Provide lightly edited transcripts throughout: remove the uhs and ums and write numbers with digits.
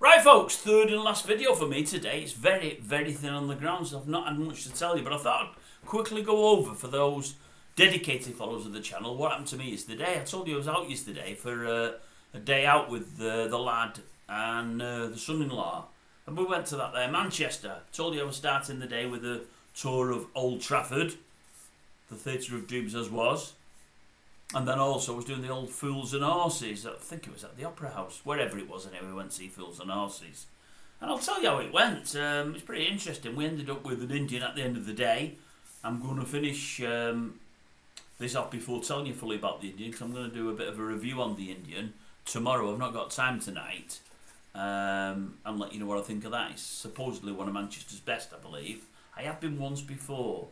Right, folks, third and last video for me today. It's very, very thin on the ground, so I've not had much to tell you, but I thought I'd quickly go over for those dedicated followers of the channel what happened to me yesterday. I told you I was out yesterday for a day out with the lad and the son-in-law, and we went to that there Manchester. Told you I was starting the day with a tour of Old Trafford, the Theatre of Dreams as was. And then also was doing the old Fools and Horses. I think it was at the Opera House, wherever it was anyway. We went to see Fools and Horses. And I'll tell you how it went. It's pretty interesting. We ended up with an Indian at the end of the day. I'm going to finish this off before telling you fully about the Indian, because I'm going to do a bit of a review on the Indian tomorrow. I've not got time tonight. And let you know what I think of that. It's supposedly one of Manchester's best, I believe. I have been once before.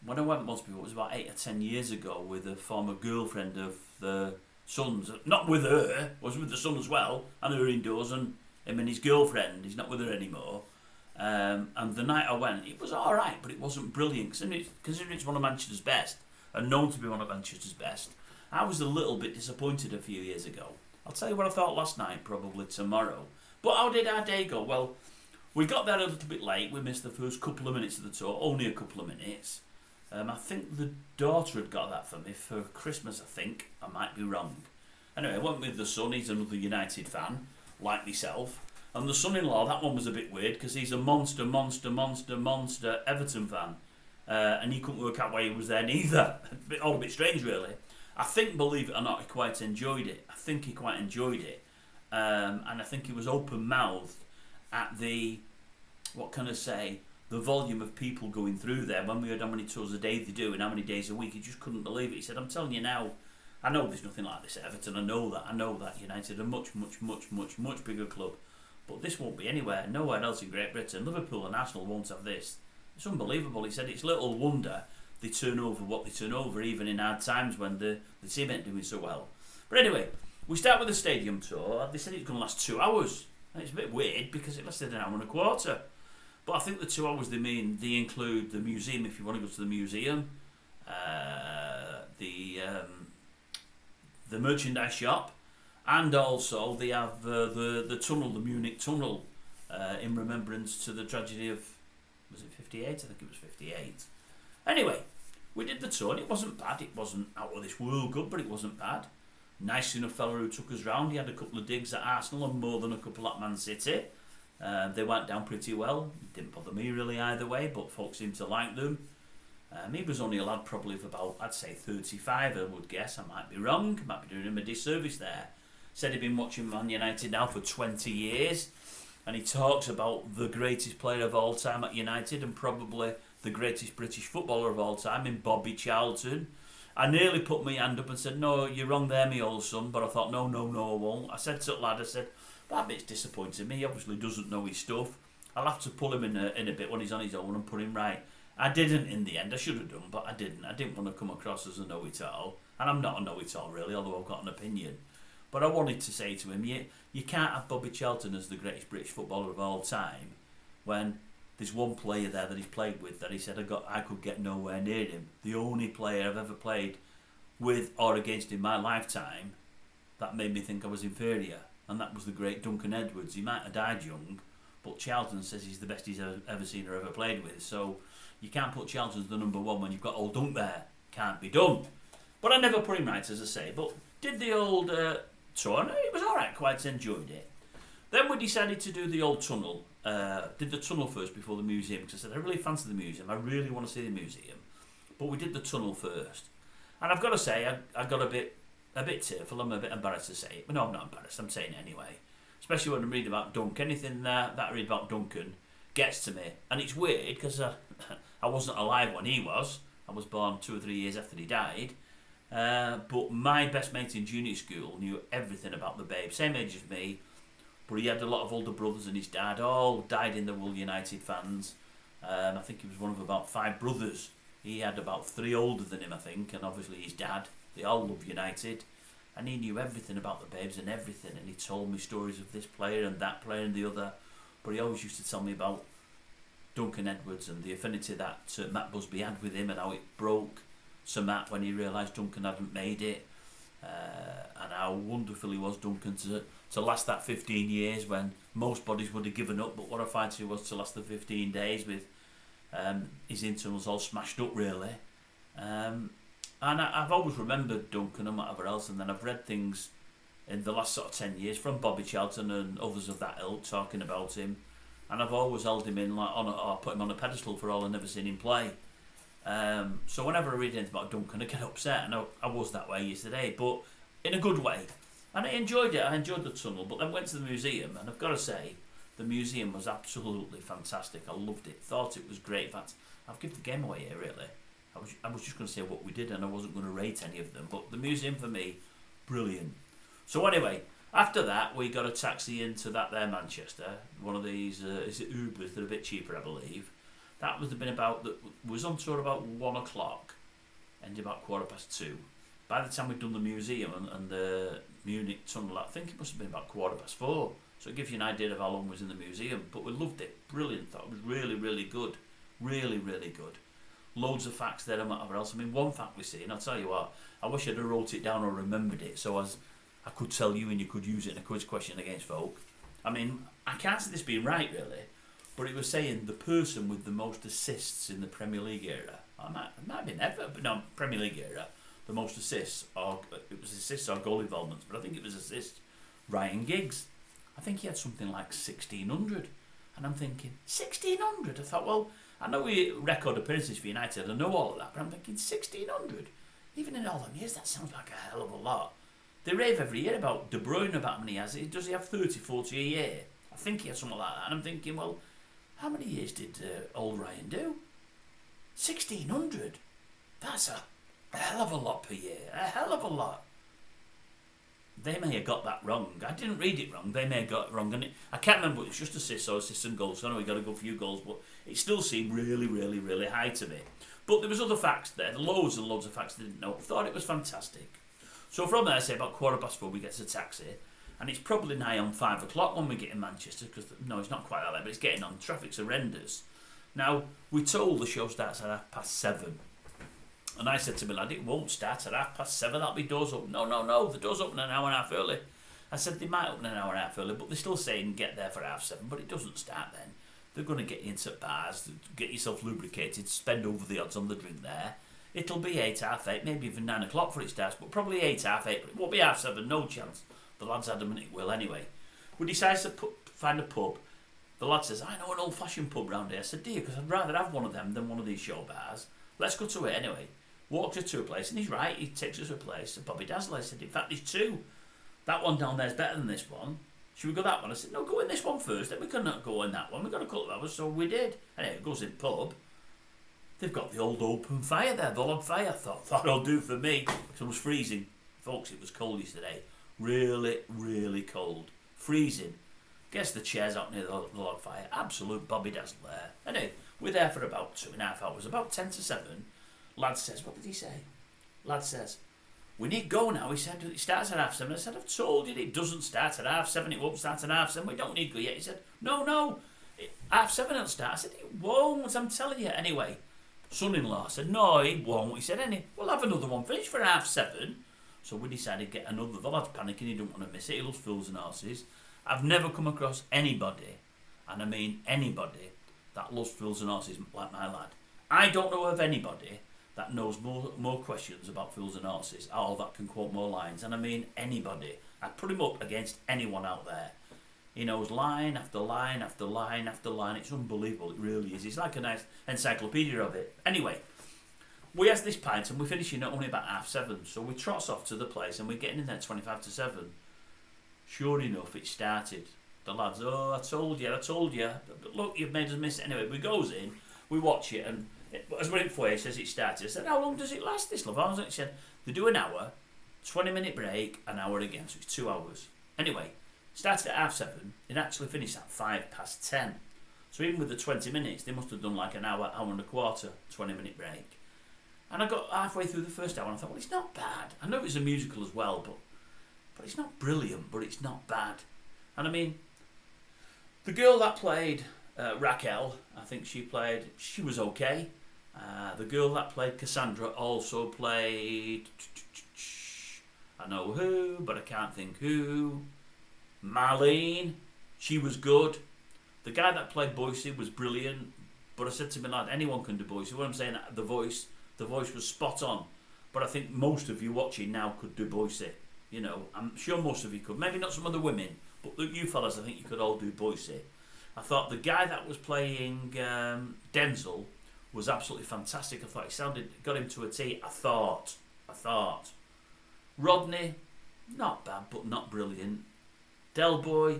When I went once before, it was about 8 or 10 years ago with a former girlfriend of the son's. Not with her, I was with the son as well, and her indoors, and him and his girlfriend. He's not with her anymore. And the night I went, it was alright, but it wasn't brilliant. Considering it's one of Manchester's best, and known to be one of Manchester's best, I was a little bit disappointed a few years ago. I'll tell you what I thought last night, probably tomorrow. But how did our day go? Well, we got there a little bit late. We missed the first couple of minutes of the tour, only a couple of minutes. I think the daughter had got that for me for Christmas, I think. I might be wrong. Anyway, I went with the son. He's another United fan, like myself. And the son-in-law, that one was a bit weird because he's a monster Everton fan. And he couldn't work out why he was there neither. All a bit strange, really. I think, believe it or not, he quite enjoyed it. And I think he was open-mouthed at the, what can I say, the volume of people going through there. When we heard how many tours a day they do and how many days a week, he just couldn't believe it. He said, I'm telling you now, I know there's nothing like this at Everton, I know that United are much bigger club, but this won't be nowhere else in Great Britain. Liverpool and Arsenal won't have this. It's unbelievable. He said it's little wonder they turn over what they turn over, even in hard times when the team ain't doing so well. But anyway, we start with the stadium tour. They said it's going to last 2 hours, and it's a bit weird because it lasted an hour and a quarter. But I think the 2 hours they include the museum if you want to go to the museum, the merchandise shop, and also they have the tunnel, the Munich tunnel, in remembrance to the tragedy of, was it 58? I think it was 58. Anyway, we did the tour and it wasn't bad. It wasn't out of this world good, but it wasn't bad. Nice enough fella who took us round. He had a couple of digs at Arsenal and more than a couple at Man City. They went down pretty well. It didn't bother me really either way, but folks seemed to like them. He was only a lad probably of about, I'd say 35, I would guess. I might be wrong. Might be doing him a disservice there. Said he'd been watching Man United now for 20 years. And he talks about the greatest player of all time at United and probably the greatest British footballer of all time in Bobby Charlton. I nearly put my hand up and said, no, you're wrong there, me old son. But I thought, no, I won't. I said to the lad, that bit's disappointing me. He obviously doesn't know his stuff. I'll have to pull him in a bit when he's on his own and put him right. I didn't in the end. I should have done, but I didn't. I didn't want to come across as a know-it-all. And I'm not a know-it-all, really, although I've got an opinion. But I wanted to say to him, you can't have Bobby Charlton as the greatest British footballer of all time when there's one player there that he's played with that he said I could get nowhere near him. The only player I've ever played with or against in my lifetime that made me think I was inferior. And that was the great Duncan Edwards. He might have died young, but Charlton says he's the best he's ever seen or ever played with. So you can't put Charlton as the number one when you've got old Dunk there. Can't be done. But I never put him right, as I say. But did the old tour, and it was alright, quite enjoyed it. Then we decided to do the old tunnel. Did the tunnel first before the museum, because I said I really fancy the museum. I really want to see the museum. But we did the tunnel first. And I've got to say, I got a bit tearful. I'm a bit embarrassed to say it. But no, I'm not embarrassed. I'm saying it anyway. Especially when I read about Dunk. Anything that I read about Duncan gets to me. And it's weird because I wasn't alive when he was. I was born 2 or 3 years after he died. But my best mate in junior school knew everything about the babe. Same age as me. But he had a lot of older brothers and his dad. All died in the Hull United fans. I think he was one of about 5 brothers. He had about 3 older than him, I think. And obviously his dad. They all love United, and he knew everything about the babes and everything, and he told me stories of this player and that player and the other, but he always used to tell me about Duncan Edwards and the affinity that Matt Busby had with him and how it broke Sir Matt when he realised Duncan hadn't made it, and how wonderful he was, Duncan, to to last that 15 years when most bodies would have given up, but what I fancied was to last the 15 days with his internals all smashed up really. And I've always remembered Duncan and whatever else, and then I've read things in the last sort of 10 years from Bobby Charlton and others of that ilk talking about him, and I've always held him in or put him on a pedestal for all I've never seen him play. So whenever I read anything about Duncan, I get upset, and I was that way yesterday, but in a good way. And I enjoyed it. I enjoyed the tunnel, but then went to the museum, and I've got to say, the museum was absolutely fantastic. I loved it. Thought it was great. In fact, I've given the game away here, really. I was just going to say what we did, and I wasn't going to rate any of them. But the museum, for me, brilliant. So anyway, after that, we got a taxi into that there Manchester. One of these, is it Ubers? They're a bit cheaper, I believe. That was was on tour about 1 o'clock, ended about 2:15. By the time we'd done the museum and the Munich tunnel, I think it must have been about 4:15. So it gives you an idea of how long was in the museum. But we loved it. Brilliant. Thought it was really, really good. Really, really good. Loads of facts there and whatever else. I mean, one fact we see, and I'll tell you what, I wish I'd have wrote it down or remembered it so as I could tell you and you could use it in a quiz question against folk. I mean, I can't see this being right, really, but it was saying the person with the most assists in the Premier League era. It might have been ever, but no, Premier League era. The most assists, or it was assists or goal involvements, but I think it was assists. Ryan Giggs. I think he had something like 1,600. And I'm thinking, 1,600? I thought, well, I know we record appearances for United, I know all of that, but I'm thinking 1,600? Even in all them years, that sounds like a hell of a lot. They rave every year about De Bruyne, about how many he has. Does he have 30, 40 a year? I think he has something like that. And I'm thinking, well, how many years did old Ryan do? 1,600? That's a hell of a lot per year. A hell of a lot. They may have got that wrong. I didn't read it wrong. They may have got it wrong. And I can't remember if it was just assists or assists and goals. So I know we got a good few goals, but it still seemed really, really, really high to me. But there was other facts there. Loads and loads of facts I didn't know. I thought it was fantastic. So from there, say about 4:15, we get to a taxi. And it's probably nigh on 5 o'clock when we get in Manchester. Because, no, it's not quite that late, but it's getting on. Traffic's horrendous. Now, we're told the show starts at 7:30. And I said to my lad, it won't start at 7:30, that'll be doors open. No, the doors open an hour and a half early. I said they might open an hour and a half early, but they're still saying get there for 7:30, but it doesn't start then. They're going to get you into bars, get yourself lubricated, spend over the odds on the drink there. It'll be 8, half 8, maybe even 9 o'clock for it starts, but probably 8, half 8, but it won't be 7:30, no chance. The lad's adamant it will anyway. We decided to find a pub. The lad says, I know an old-fashioned pub round here. I said, dear, because I'd rather have one of them than one of these show bars. Let's go to it anyway. Walked her to a place, and he's right, he takes us to a place, and Bobby Dazzler said, in fact, there's 2. That one down there's better than this one. Should we go that one? I said, no, go in this one first, then we can go in that one. We've got a couple of hours, so we did. Anyway, it goes in the pub. They've got the old open fire there, the log fire. Thought it'll do for me, because it was freezing. Folks, it was cold yesterday. Really, really cold. Freezing. Guess the chairs out near the log fire. Absolute Bobby Dazzler there. Anyway, we're there for about 2.5 hours, about 10 to 7. Lad says, what did he say? Lad says, we need to go now. He said, it starts at 7:30. I said, I've told you it doesn't start at 7:30. It won't start at 7:30. We don't need to go yet. He said, no. 7:30 it'll start. I said, it won't. I'm telling you. Anyway, son-in-law said, no, it won't. He said, we'll have another one finished for 7:30. So we decided to get another. The lad's panicking. He didn't want to miss it. He loves fools and horses. I've never come across anybody, and I mean anybody, that loves fools and horses like my lad. I don't know of anybody that knows more questions about fools and horses, or that can quote more lines, and I mean anybody. I'd put him up against anyone out there. He knows line after line after line after line. It's unbelievable, it really is. He's like a nice encyclopedia of it. Anyway, we has this pint and we're finishing at only about 7:30, so we trots off to the place and we're getting in there 25 to 7. Sure enough, it started. The lads, I told you, but look, you've made us miss it. Anyway, we goes in, we watch it, and as we're in for it says it started. I said, how long does it last, this love? He said, they do an hour, 20-minute break, an hour again, so it's 2 hours. Anyway, started at 7:30, it actually finished at 10:05. So even with the 20 minutes, they must have done like an hour, hour and a quarter, 20-minute break. And I got halfway through the first hour and I thought, well, it's not bad. I know it's a musical as well, but it's not brilliant, but it's not bad. And I mean, the girl that played Raquel, I think she was okay. The girl that played Cassandra also played, I know who, but I can't think who. Marlene, she was good. The guy that played Boycie was brilliant. But I said to my lad, anyone can do Boycie. What I'm saying, the voice was spot on. But I think most of you watching now could do Boycie. You know, I'm sure most of you could. Maybe not some of the women, but you fellas, I think you could all do Boycie. I thought the guy that was playing Denzel was absolutely fantastic. I thought got him to a T. I thought. Rodney, not bad, but not brilliant. Del Boy,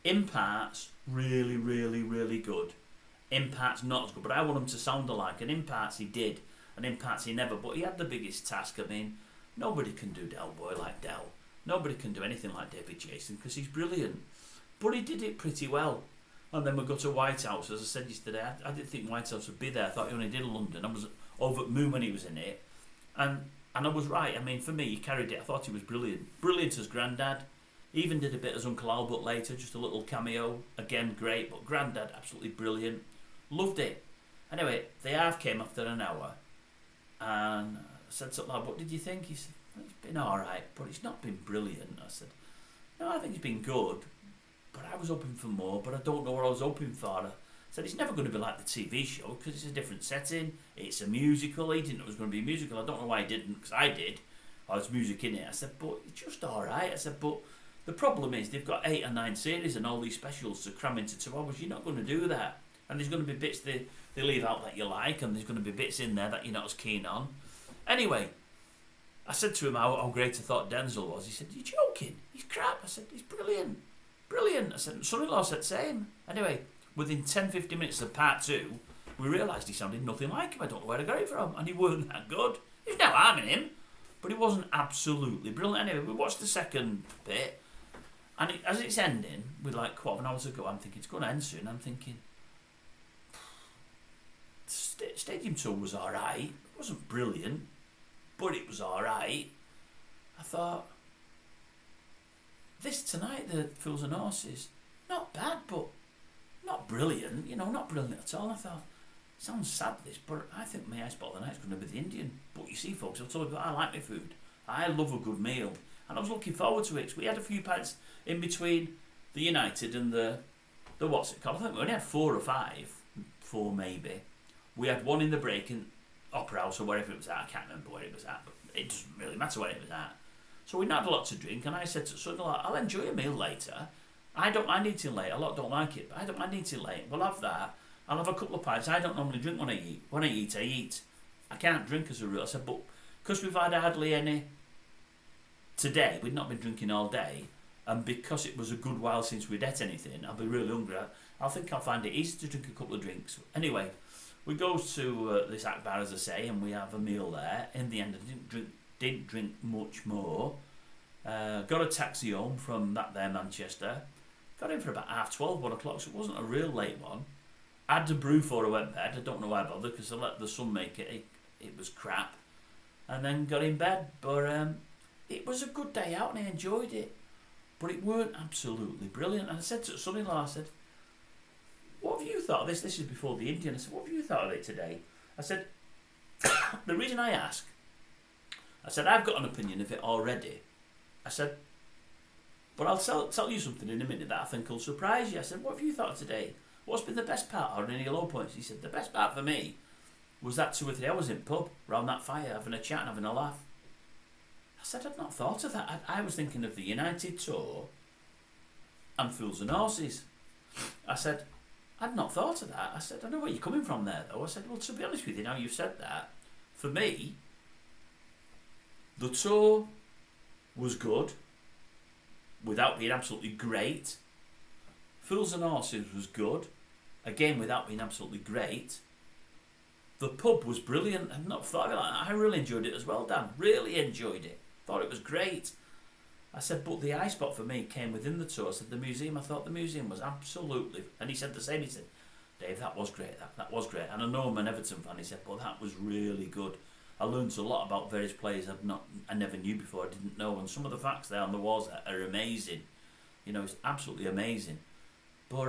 in parts, really, really, really good. In parts, not as good, but I want him to sound alike. And in parts, he did. And in parts, he never. But he had the biggest task. I mean, nobody can do Del Boy like Del. Nobody can do anything like David Jason because he's brilliant. But he did it pretty well. And then we got to White House. As I said yesterday, I didn't think White House would be there. I thought he only did London. I was over at Moon when he was in it. And I was right. I mean, for me, he carried it. I thought he was brilliant. Brilliant as Grandad. Even did a bit as Uncle Albert later, just a little cameo. Again, great. But Grandad, absolutely brilliant. Loved it. Anyway, the half came after an hour. And I said something like, what did you think? He said, well, it's been alright, but it's not been brilliant. I said, no, I think it's been good. But I was hoping for more, but I don't know what I was hoping for. I said, it's never going to be like the TV show because it's a different setting. It's a musical. He didn't know it was going to be a musical. I don't know why he didn't, because I did. Oh, there's music in it. I said, but it's just alright. I said, but the problem is they've got 8 or 9 series and all these specials to cram into 2 hours. You're not going to do that. And there's going to be bits they leave out that you like, and there's going to be bits in there that you're not as keen on. Anyway, I said to him how great I thought Denzel was. He said, you're joking. He's crap. I said, he's brilliant. Brilliant. I said, son-in-law said same. Anyway, within 10-15 minutes of part 2, we realised he sounded nothing like him. I don't know where I got it from. And he weren't that good. There's no harm in him. But he wasn't absolutely brilliant. Anyway, we watched the second bit. And as it's ending, with like quarter of an hour to go, I'm thinking, it's going to end soon. I'm thinking, Stadium Tour was alright. It wasn't brilliant, but it was alright. I thought, this tonight, the Fools and Horses, not bad, but not brilliant. You know, not brilliant at all. I thought, sounds sad this, but I think my high spot of the night is going to be the Indian. But you see, folks, I've told you, I like my food. I love a good meal. And I was looking forward to it. We had a few pints in between the United and the what's it called? I think we only had 4 or 5. 4 maybe. We had one in the break in Opera House or wherever it was at. I can't remember where it was at, but it doesn't really matter where it was at. So we had a lot to drink, and I said to son, I'll enjoy a meal later. I don't mind eating late. A lot don't like it, but I don't mind eating late. We'll have that. I'll have a couple of pints. I don't normally drink when I eat. When I eat. I can't drink as a rule. I said, but because we've had hardly any today, we'd not been drinking all day, and because it was a good while since we'd ate anything, I'll be really hungry. I think I'll find it easy to drink a couple of drinks. Anyway, we go to this Akbar, as I say, and we have a meal there. In the end, I didn't drink much more. Got a taxi home from that there Manchester. Got in for about 12:30, 1 o'clock, so it wasn't a real late one. Had to brew before I went bed. I don't know why I bothered, because I let the sun make it. It was crap. And then got in bed. But it was a good day out, and I enjoyed it. But it weren't absolutely brilliant. And I said to son-in-law, I said, what have you thought of this? This is before the Indian. I said, what have you thought of it today? I said, the reason I ask, I said, I've got an opinion of it already. I said, but I'll tell you something in a minute that I think will surprise you. I said, what have you thought of today? What's been the best part or any low points? He said, the best part for me was that 2 or 3 hours in pub, round that fire, having a chat and having a laugh. I said, I'd not thought of that. I was thinking of the United Tour and Fools and Horses. I said, I'd not thought of that. I said, I know where you're coming from there, though. I said, well, to be honest with you, now you've said that, for me, the tour was good, without being absolutely great. Fools and Horses was good, again, without being absolutely great. The pub was brilliant. I've not thought of it like that. I really enjoyed it as well, Dan. Really enjoyed it. Thought it was great. I said, but the high spot for me came within the tour. I said, the museum, I thought the museum was absolutely... And he said the same. He said, Dave, that was great. That was great. And I know I'm an Everton fan. He said, but that was really good. I learned a lot about various players I never knew before. I didn't know. And some of the facts there on the walls are amazing. You know, it's absolutely amazing. But,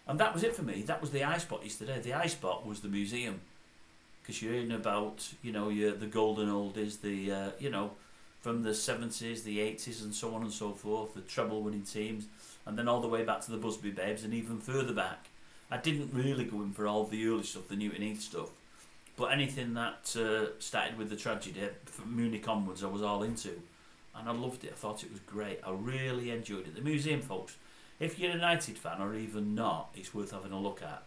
and that was it for me. That was the high spot yesterday. The high spot was the museum. Because you're hearing about, you know, the golden oldies, the from the 70s, the 80s, and so on and so forth, the treble-winning teams, and then all the way back to the Busby Babes, and even further back. I didn't really go in for all the early stuff, the Newton Heath stuff, but anything that started with the tragedy, from Munich onwards, I was all into, and I loved it. I thought it was great. I really enjoyed it. The museum, folks, if you're a United fan or even not, it's worth having a look at.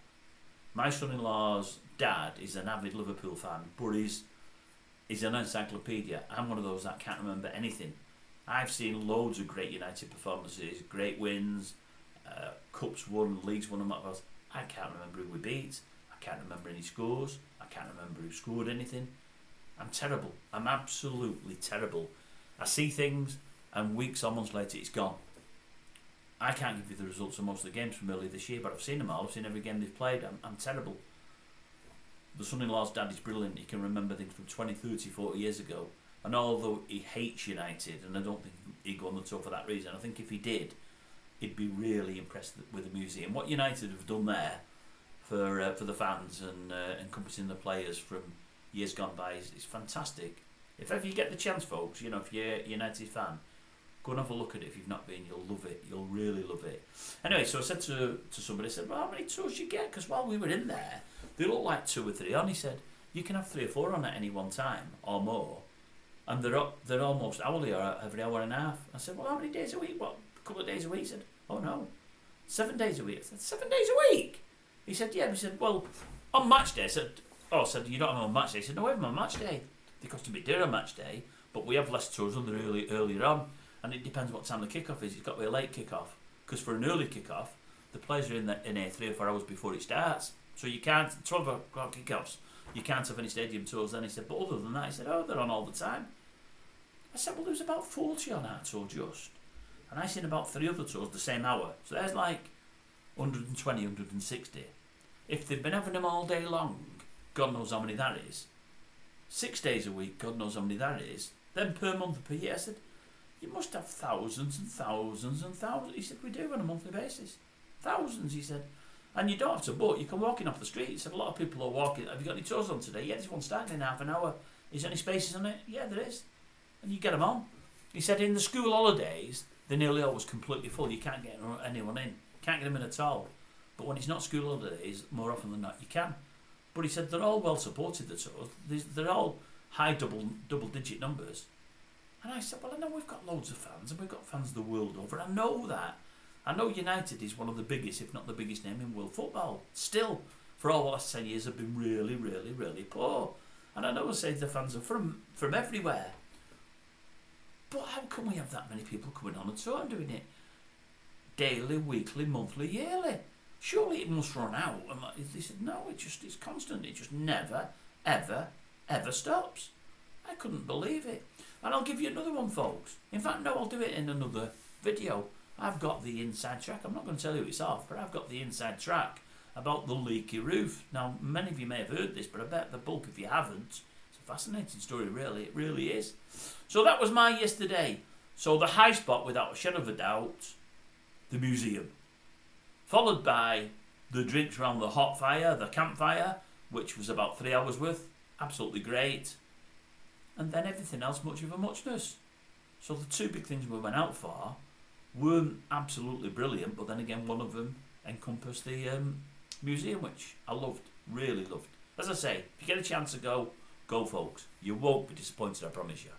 My son-in-law's dad is an avid Liverpool fan, but he's an encyclopedia. I'm one of those that can't remember anything. I've seen loads of great United performances, great wins, cups won, leagues won, and what else. I can't remember who we beat. I can't remember any scores. I can't remember who scored anything. I'm terrible. I'm absolutely terrible. I see things, and weeks or months later, it's gone. I can't give you the results of most of the games from earlier this year, but I've seen them all. I've seen every game they've played. I'm terrible. The son-in-law's dad is brilliant. He can remember things from 20, 30, 40 years ago. And although he hates United, and I don't think he'd go on the tour for that reason, I think if he did, he'd be really impressed with the museum. What United have done there for the fans and encompassing the players from years gone by is fantastic. If ever you get the chance, folks, you know, if you're a United fan, go and have a look at it. If you've not been, you'll love it. You'll really love it. Anyway, so I said to somebody, I said, well, how many tours you get? Because while we were in there, they looked like 2 or 3 on. He said, you can have 3 or 4 on at any one time or more. And they're almost hourly or every hour and a half. I said, well, how many days a week? What, a couple of days a week? He said, oh no, 7 days a week. I said, 7 days a week? He said, yeah. He said, well, on match day. I said, you don't have them on match day? He said, no, we have them on match day. They cost a bit dear on match day, but we have less tours on the earlier on. And it depends what time the kick-off is. It's got to be a late kick-off. Because for an early kick-off, the players are in here 3 or 4 hours before it starts. So you can't, 12 o'clock kick-offs, you can't have any stadium tours then. He said, but other than that, he said, oh, they're on all the time. I said, well, there's about 40 on our tour just. And I seen about 3 other tours the same hour. So there's like 120, 160. If they've been having them all day long, God knows how many that is. 6 days a week, God knows how many that is. Then per month, per year. I said, you must have thousands and thousands and thousands. He said, we do on a monthly basis. Thousands, he said. And you don't have to book. You can walk in off the street. He said, a lot of people are walking. Have you got any tours on today? Yeah, there's one starting in half an hour. Is there any spaces on it? Yeah, there is. And you get them on. He said, in the school holidays, they're nearly always completely full. You can't get anyone in. Can't get them in at all. But when it's not school holidays, more often than not, you can. But he said, they're all well supported, the tours. They're all high double-digit numbers. And I said, well, I know we've got loads of fans, and we've got fans the world over. I know that. I know United is one of the biggest, if not the biggest name in world football. Still, for all the last 10 years, have been really, really, really poor. And I know I say the fans are from everywhere. But how can we have that many people coming on a tour and doing it daily, weekly, monthly, yearly? Surely it must run out. And they said, no, it's constant. It just never, ever, ever stops. I couldn't believe it. And I'll give you another one, folks. In fact, no, I'll do it in another video. I've got the inside track. I'm not going to tell you it's off, but I've got the inside track about the leaky roof. Now, many of you may have heard this, but I bet the bulk of you haven't. It's a fascinating story, really. It really is. So that was my yesterday. So the high spot, without a shadow of a doubt, the museum. Followed by the drinks around the hot fire, the campfire, which was about 3 hours worth. Absolutely great. And then everything else, much of a muchness. So the 2 big things we went out for weren't absolutely brilliant, but then again, one of them encompassed the museum, which I loved, really loved. As I say, if you get a chance to go, folks. You won't be disappointed, I promise you.